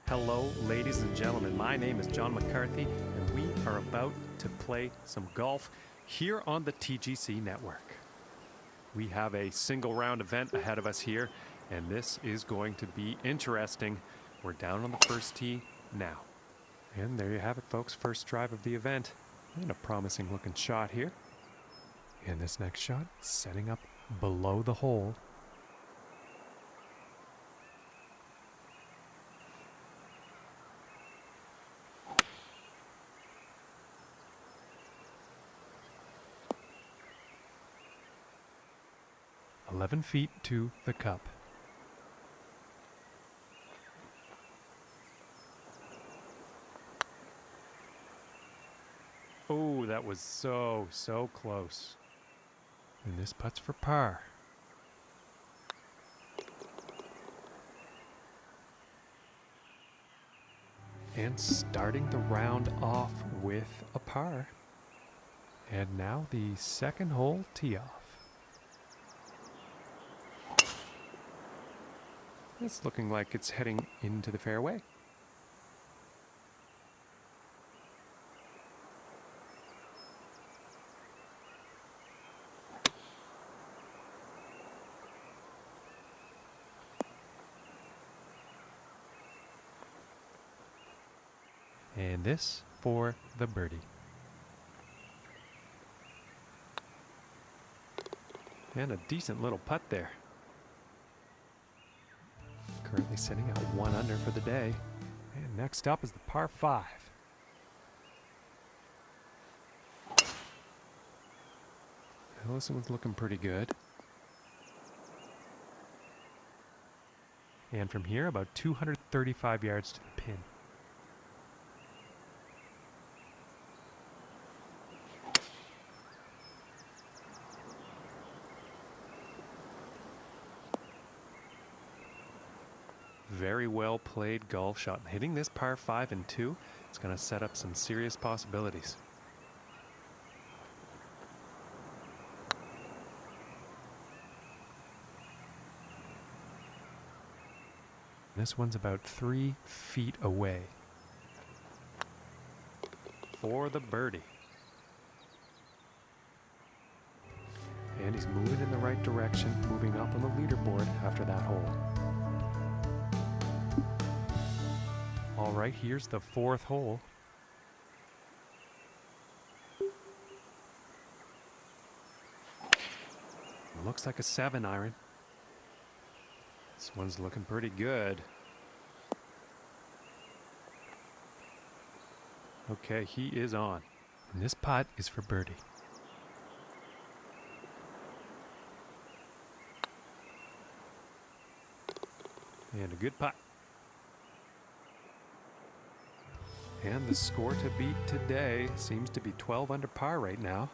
Hello, ladies and gentlemen. My name is John McCarthy, and we are about to play some golf here on the TGC network. We have a single round event ahead of us here, and this is going to be interesting. We're down on the first tee now. And there you have it, folks. First drive of the event. And a promising looking shot here. And this next shot, setting up below the hole. "11 feet to the cup." Oh, that was so close. And this putt's for par. And starting the round off with a par. And now the second hole tee off. It's looking like it's heading into the fairway. And this for the birdie. And a decent little putt there. Currently sitting at 1 under for the day. And next up is the par 5. Well, this one's looking pretty good. And from here, about 235 yards to the pin. Very well played golf shot. Hitting this par 5 and 2, it's going to set up some serious possibilities. This one's about 3 feet away. For the birdie. And he's moving in the right direction, moving up on the leaderboard after that hole. All right, here's the 4th hole. Looks like a 7-iron. This one's looking pretty good. Okay, he is on. And this putt is for birdie. And a good putt. And the score to beat today seems to be 12 under par right now.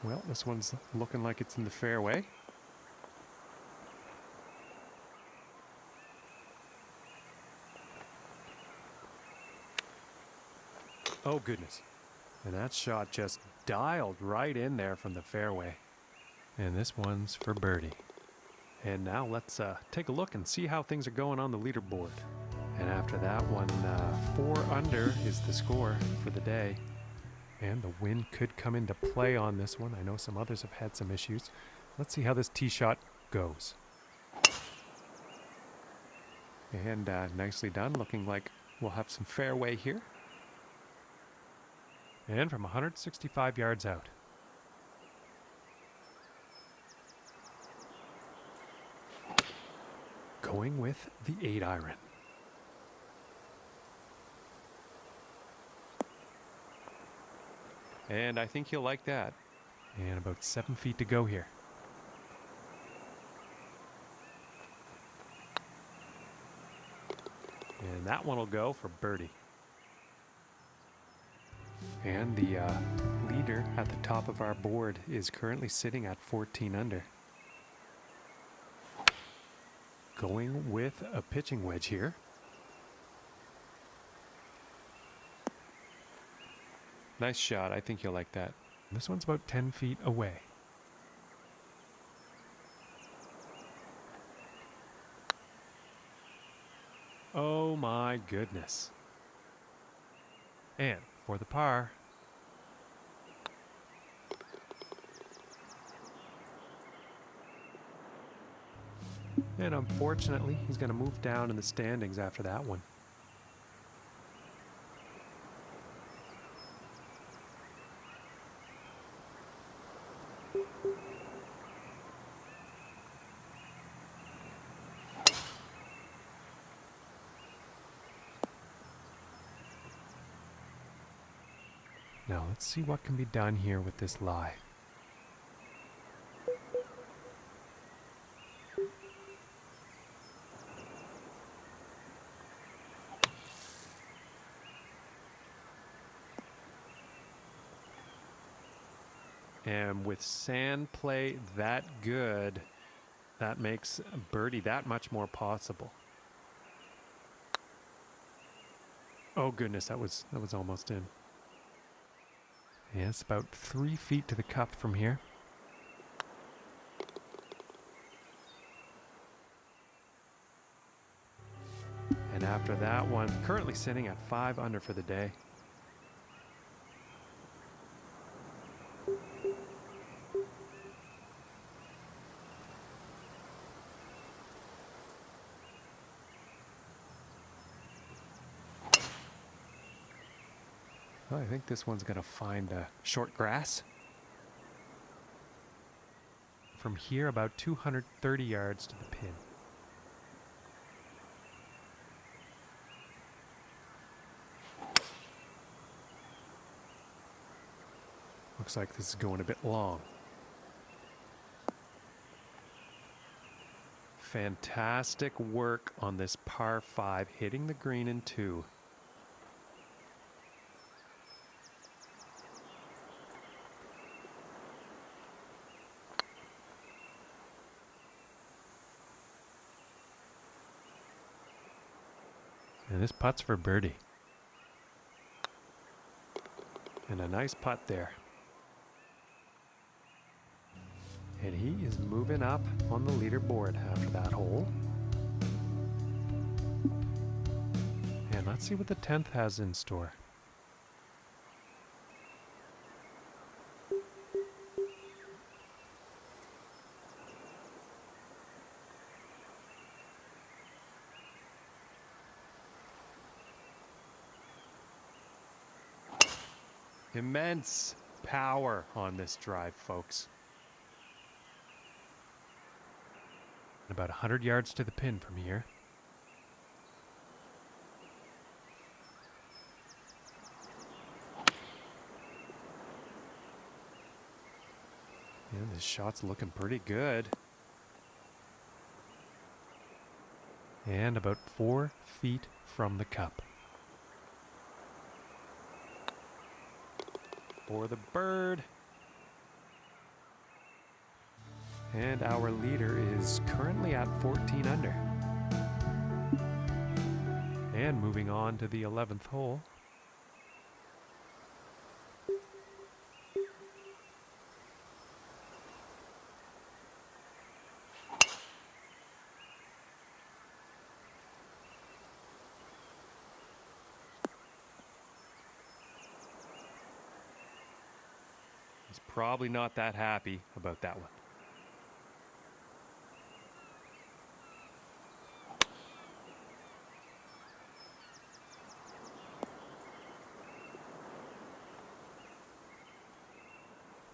Well, this one's looking like it's in the fairway. Oh, goodness. And that shot just dialed right in there from the fairway. And this one's for birdie. And now let's take a look and see how things are going on the leaderboard. And after that one, 4 under is the score for the day. And the wind could come into play on this one. I know some others have had some issues. Let's see how this tee shot goes. And nicely done. Looking like we'll have some fairway here. And from 165 yards out. Going with the 8-iron. And I think he'll like that. And about 7 feet to go here. And that one will go for birdie. And the leader at the top of our board is currently sitting at 14 under. Going with a pitching wedge here. Nice shot. I think you'll like that. This one's about 10 feet away. Oh my goodness. And for the par. And unfortunately, he's going to move down in the standings after that one. Now let's see what can be done here with this lie. And with sand play that good, that makes birdie that much more possible. Oh goodness, that was almost in. Yeah, it's about 3 feet to the cup from here. And after that one, currently sitting at 5 under for the day. Well, I think this one's going to find short grass. From here, about 230 yards to the pin. Looks like this is going a bit long. Fantastic work on this par 5, hitting the green in 2. And this putt's for birdie. And a nice putt there. And he is moving up on the leaderboard after that hole. And let's see what the 10th has in store. Immense power on this drive, folks. About 100 yards to the pin from here. Yeah, this shot's looking pretty good. And about 4 feet from the cup. For the bird. And our leader is currently at 14 under. And moving on to the 11th hole. He's probably not that happy about that one.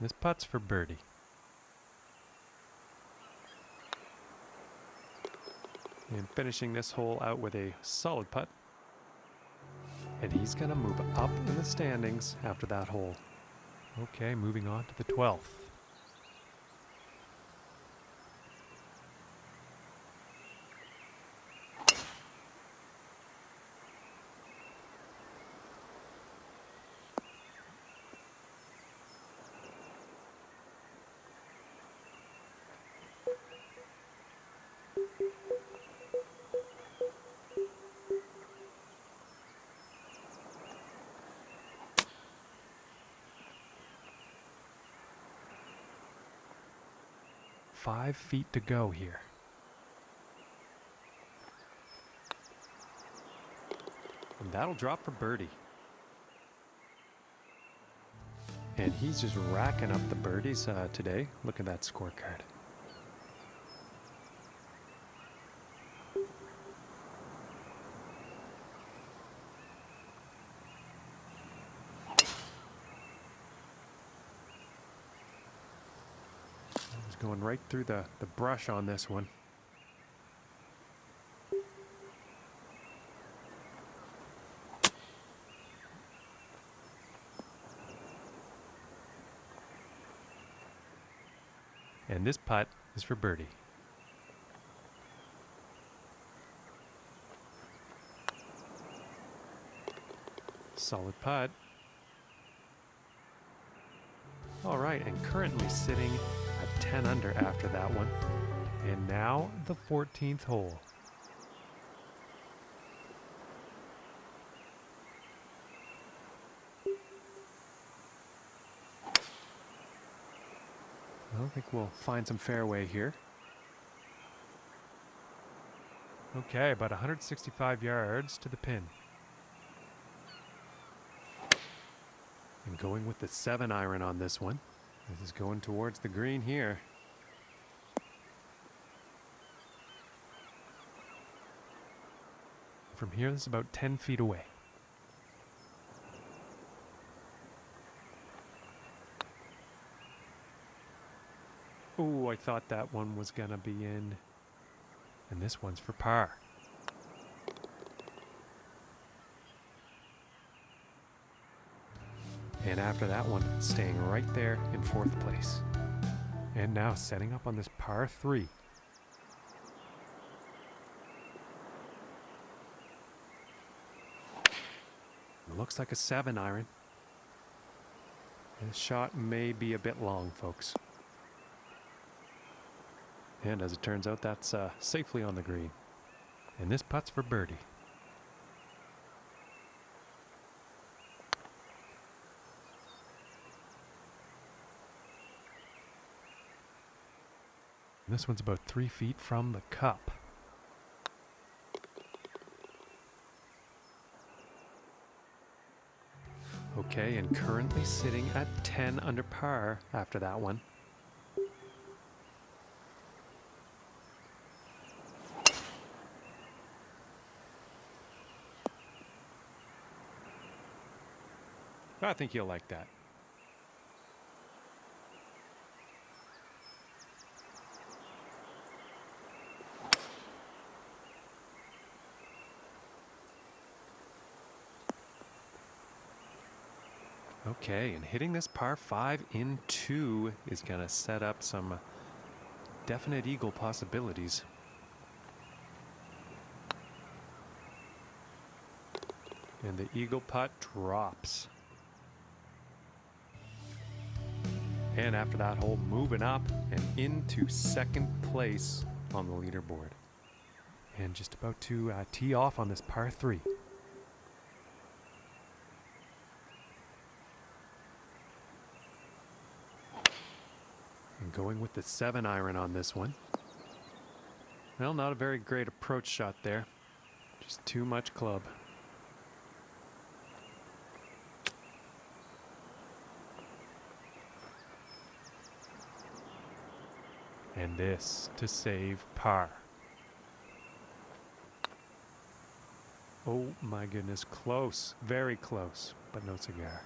This putt's for birdie. And finishing this hole out with a solid putt. And he's going to move up in the standings after that hole. Okay, moving on to the 12th. Five feet to go here. And that'll drop for birdie. And he's just racking up the birdies today. Look at that scorecard. Going right through the brush on this one. And this putt is for birdie. Solid putt. All right, and currently sitting at 10 under after that one. And now the 14th hole. I think we'll find some fairway here. Okay, about 165 yards to the pin. And going with the 7-iron on this one. This is going towards the green here. From here, this is about 10 feet away. Oh, I thought that one was gonna be in. And this one's for par. And after that one, staying right there in 4th place. And now setting up on this par 3. Looks like a 7-iron. This shot may be a bit long, folks. And as it turns out, that's safely on the green. And this putt's for birdie. And this one's about 3 feet from the cup. Okay, and currently sitting at 10 under par after that one. I think you'll like that. Okay, and hitting this par 5 in 2 is going to set up some definite eagle possibilities. And the eagle putt drops. And after that hole, moving up and into second place on the leaderboard. And just about to tee off on this par 3. And going with the 7-iron on this one. Well, not a very great approach shot there. Just too much club. And this to save par. Oh my goodness, close, very close, but no cigar.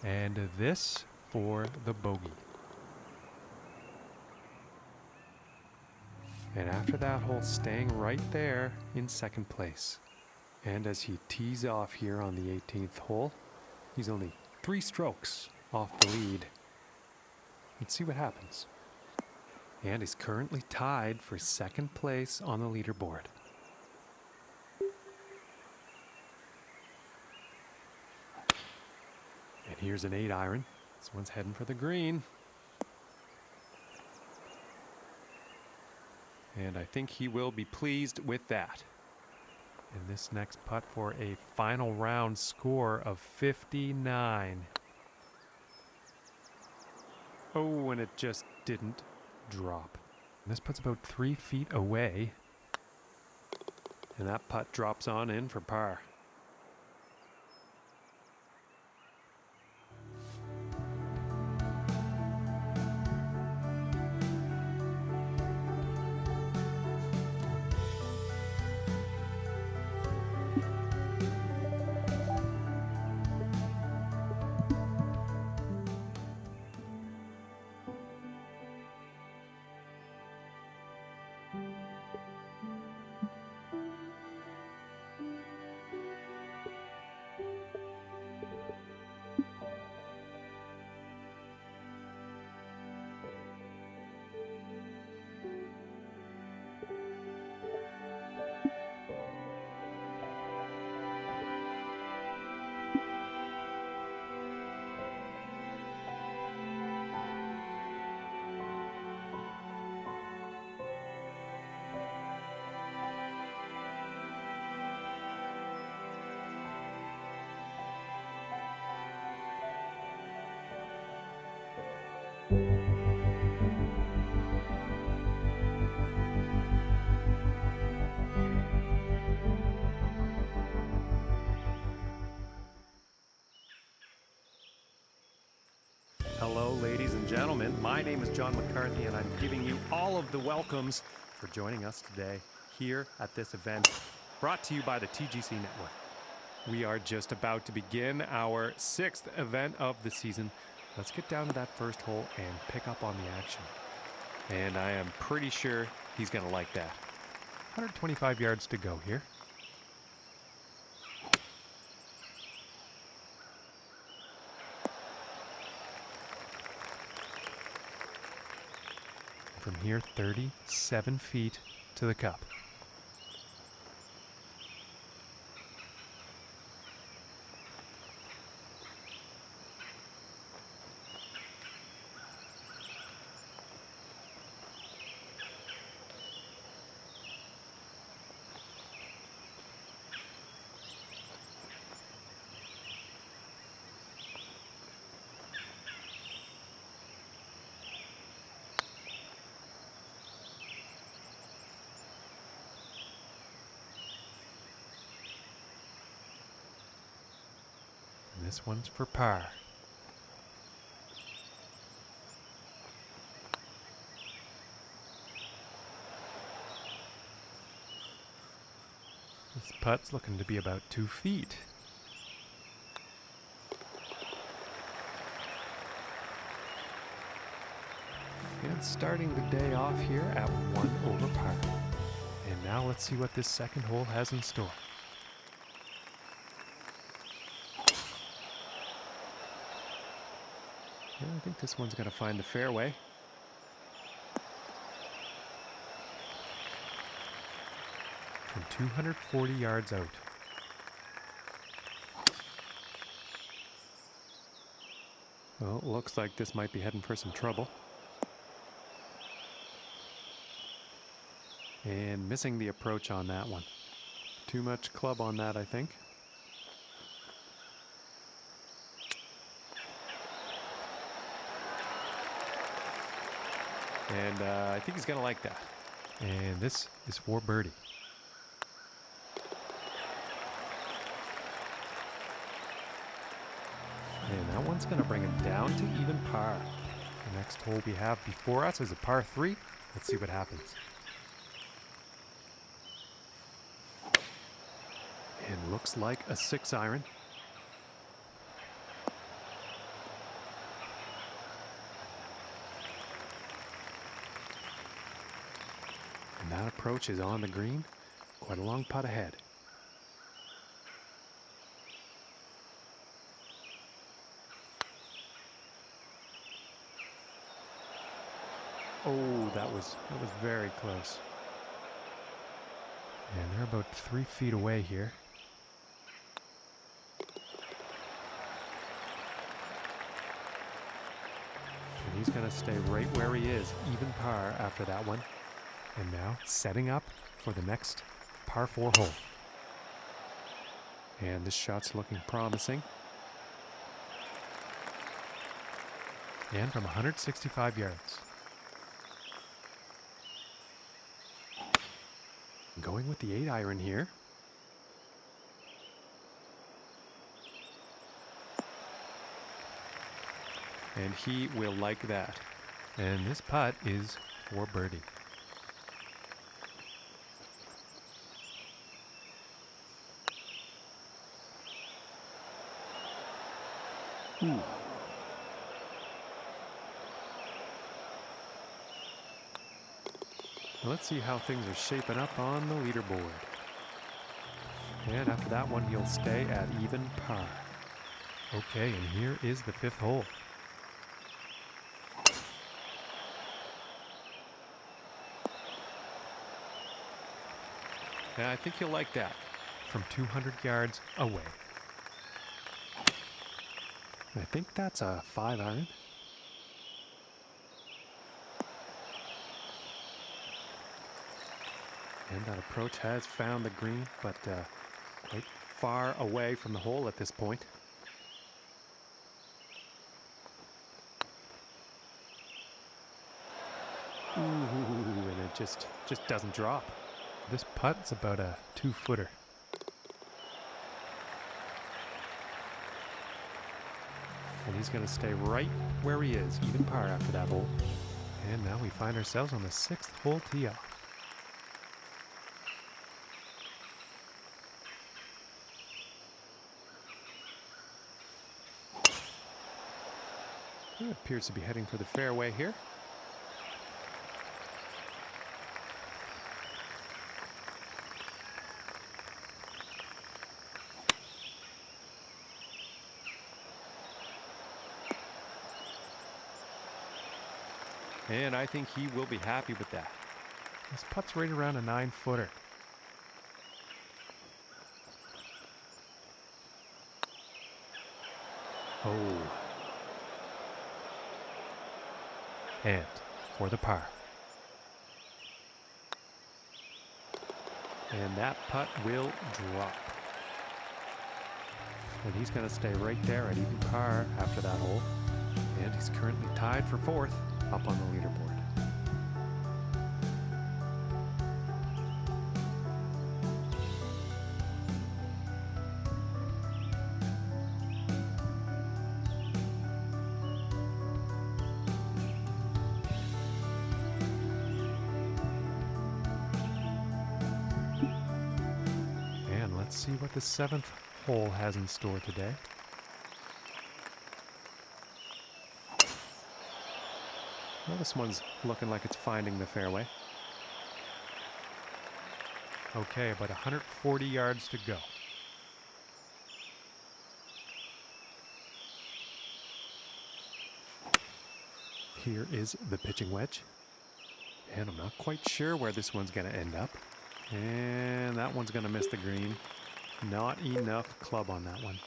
And this for the bogey. And after that hole, staying right there in second place. And as he tees off here on the 18th hole, he's only 3 strokes off the lead. Let's see what happens. And he's currently tied for second place on the leaderboard. And here's an 8-iron. This one's heading for the green. And I think he will be pleased with that. And this next putt for a final round score of 59. Oh, and it just didn't drop. And this putt's about 3 feet away. And that putt drops on in for par. Hello, ladies and gentlemen. My name is John McCarthy, and I'm giving you all of the welcomes for joining us today here at this event brought to you by the TGC Network. We are just about to begin our 6th event of the season. Let's get down to that first hole and pick up on the action. And I am pretty sure he's going to like that. 125 yards to go here. From here, 37 feet to the cup. This one's for par. This putt's looking to be about 2 feet. And starting the day off here at 1 over par. And now let's see what this second hole has in store. Yeah, I think this one's going to find the fairway. From 240 yards out. Well, it looks like this might be heading for some trouble. And missing the approach on that one. Too much club on that, I think. And I think he's going to like that. And this is for birdie. And that one's going to bring him down to even par. The next hole we have before us is a par 3. Let's see what happens. And looks like a 6-iron. And that approach is on the green. Quite a long putt ahead. Oh, that was very close. And they're about 3 feet away here. And he's going to stay right where he is, even par after that one. And now setting up for the next par 4 hole. And this shot's looking promising. And from 165 yards. Going with the 8-iron here. And he will like that. And this putt is for birdie. Ooh. Let's see how things are shaping up on the leaderboard. And after that one, he'll stay at even par. Okay, and here is the 5th hole. And I think he'll like that. From 200 yards away. I think that's a 5-iron. And that approach has found the green, but quite far away from the hole at this point. Ooh, and it just doesn't drop. This putt's about a 2-footer. And he's going to stay right where he is, even par after that hole. And now we find ourselves on the 6th hole tee off. It appears to be heading for the fairway here. And I think he will be happy with that. This putt's right around a 9-footer. Oh. And for the par. And that putt will drop. And he's going to stay right there at even par after that hole. And he's currently tied for 4th up on the leaderboard. And let's see what the 7th hole has in store today. Well, this one's looking like it's finding the fairway. Okay, about 140 yards to go. Here is the pitching wedge. And I'm not quite sure where this one's going to end up. And that one's going to miss the green. Not enough club on that one.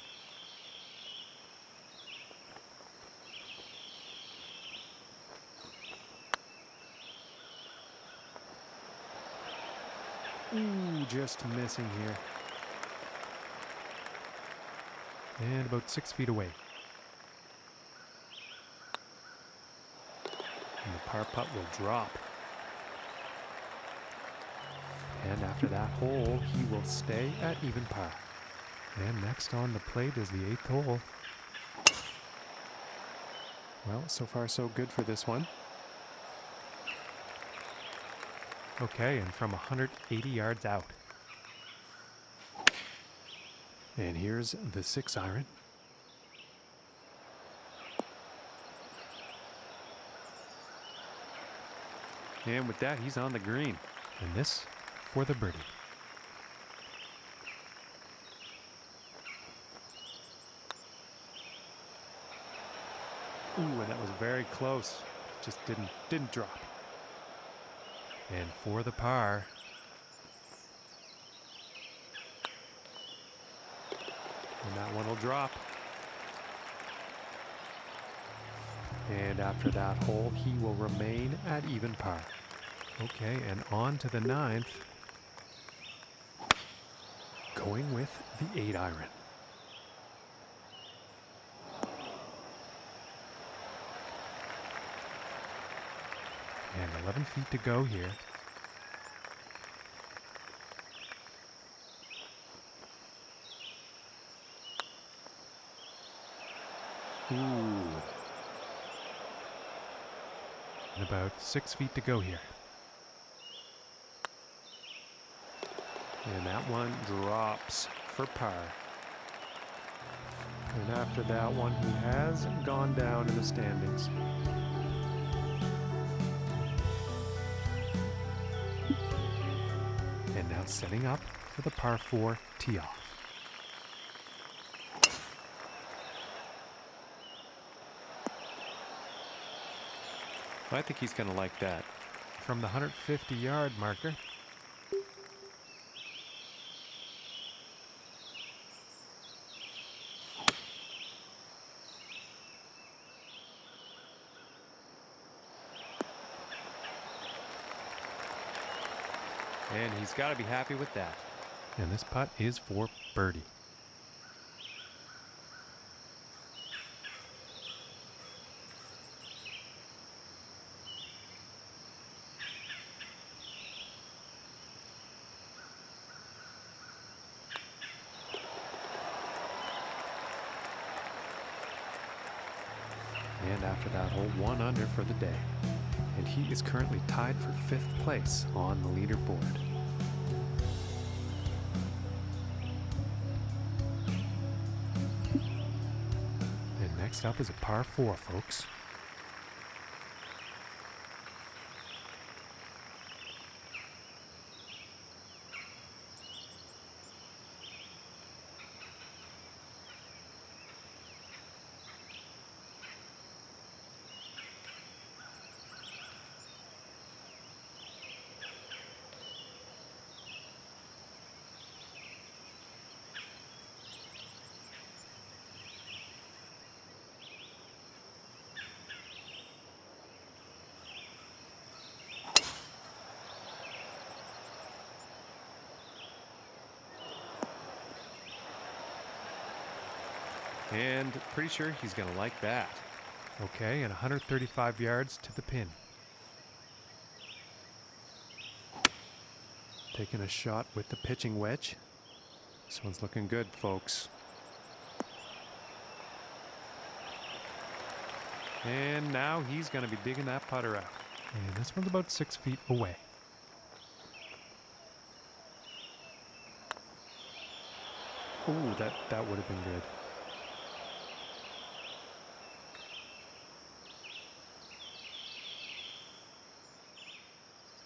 Ooh, just missing here. And about 6 feet away. And the par putt will drop. And after that hole, he will stay at even par. And next on the plate is the 8th hole. Well, so far so good for this one. Okay, and from 180 yards out. And here's the 6-iron. And with that, he's on the green. And this for the birdie. Ooh, and that was very close. Just didn't drop. And for the par. And that one will drop. And after that hole, he will remain at even par. Okay, and on to the 9th. Going with the 8-iron. And 11 feet to go here. Ooh. And about 6 feet to go here. And that one drops for par. And after that one, he has gone down in the standings. And now setting up for the par 4 tee off. I think he's going to like that. From the 150-yard marker. And he's got to be happy with that. And this putt is for birdie. And after that hole, 1 under for the day. And he is currently tied for 5th place on the leaderboard. And next up is a par 4, folks. And pretty sure he's going to like that. Okay, and 135 yards to the pin. Taking a shot with the pitching wedge. This one's looking good, folks. And now he's going to be digging that putter out. And this one's about 6 feet away. Ooh, that would have been good.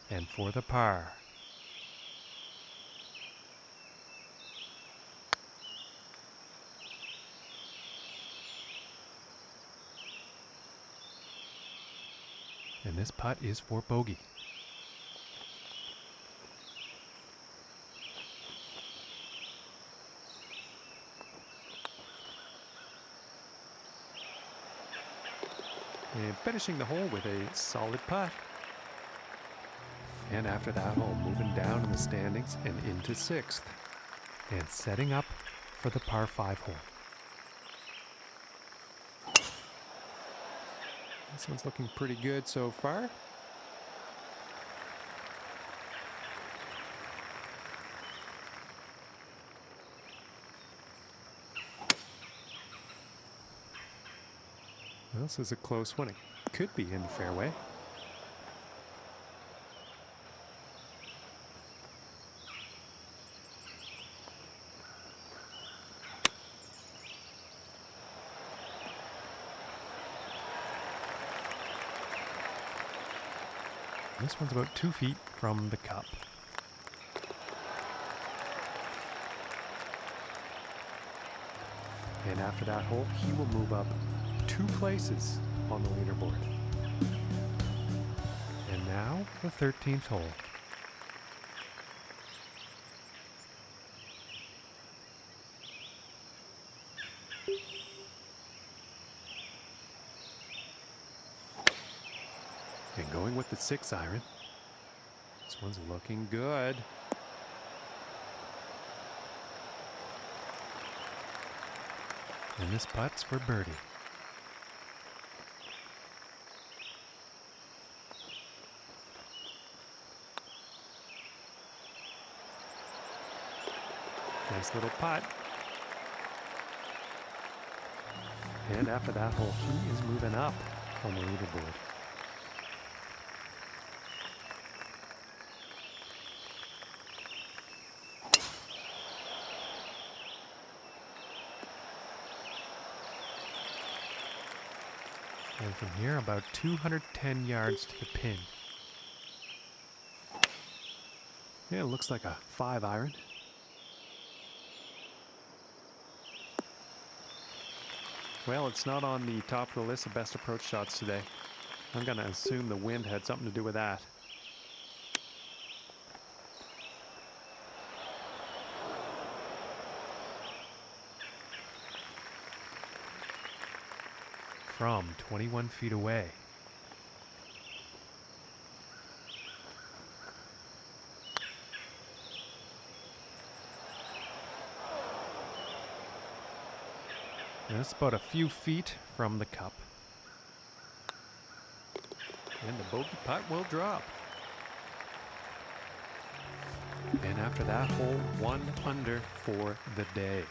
And for the par. And this putt is for bogey. And finishing the hole with a solid putt. And after that hole, moving down in the standings and into 6th. And setting up for the par 5 hole. This one's looking pretty good so far. Well, this is a close one. It could be in the fairway. This one's about 2 feet from the cup. And after that hole, he will move up 2 places on the leaderboard. And now the 13th hole. And going with the 6 iron. This one's looking good. And this putt's for birdie. Nice little putt. And after that hole, he is moving up on the leaderboard. And from here, about 210 yards to the pin. Yeah, it looks like a 5 iron. Well, it's not on the top of the list of best approach shots today. I'm going to assume the wind had something to do with that. From 21 feet away. That's about a few feet from the cup. And the bogey putt will drop. And after that hole, 1 under for the day.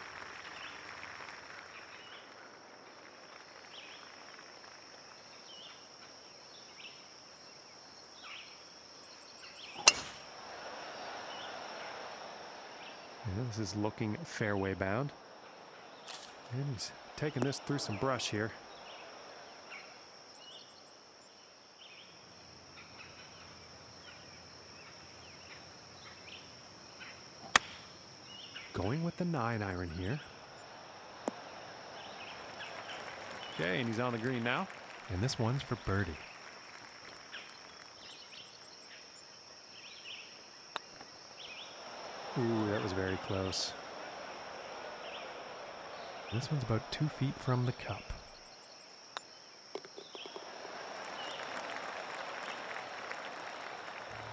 And this is looking fairway bound. And he's taking this through some brush here. Going with the 9 iron here. Okay, and he's on the green now. And this one's for birdie. Ooh, that was very close. This one's about 2 feet from the cup.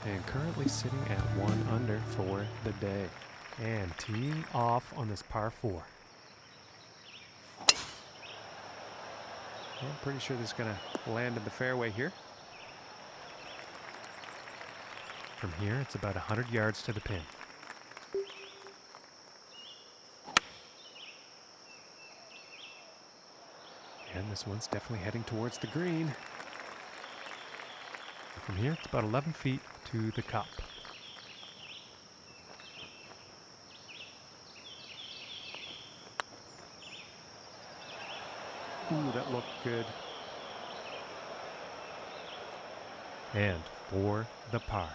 And currently sitting at 1 under for the day. And teeing off on this par 4. I'm pretty sure this is going to land in the fairway here. From here, it's about 100 yards to the pin. And this one's definitely heading towards the green. From here, it's about 11 feet to the cup. Ooh, that looked good. And for the par.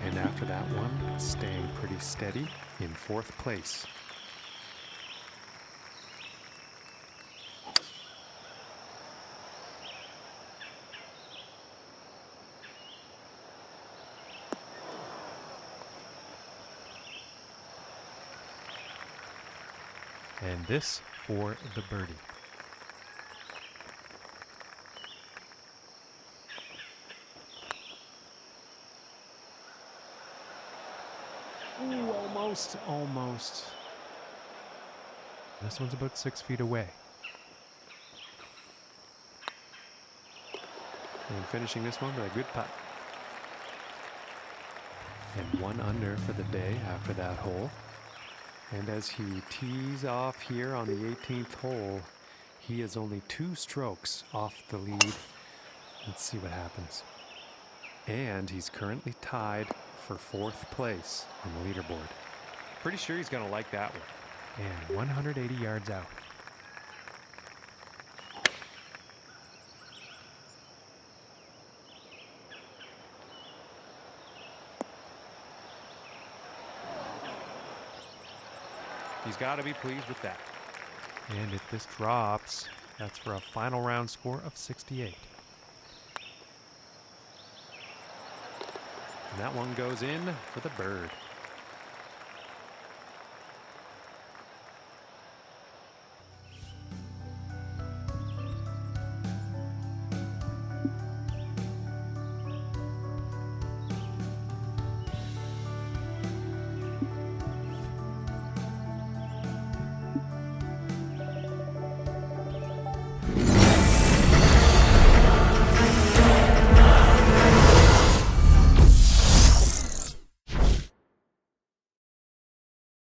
And after that one, staying pretty steady in 4th place. And this for the birdie. Ooh, almost, almost. This one's about 6 feet away. And finishing this one with a good putt. And 1 under for the day after that hole. And as he tees off here on the 18th hole, he is only 2 strokes off the lead. Let's see what happens. And he's currently tied for 4th place on the leaderboard. Pretty sure he's going to like that one. And 180 yards out. He's got to be pleased with that. And if this drops, that's for a final round score of 68. And that one goes in for the bird.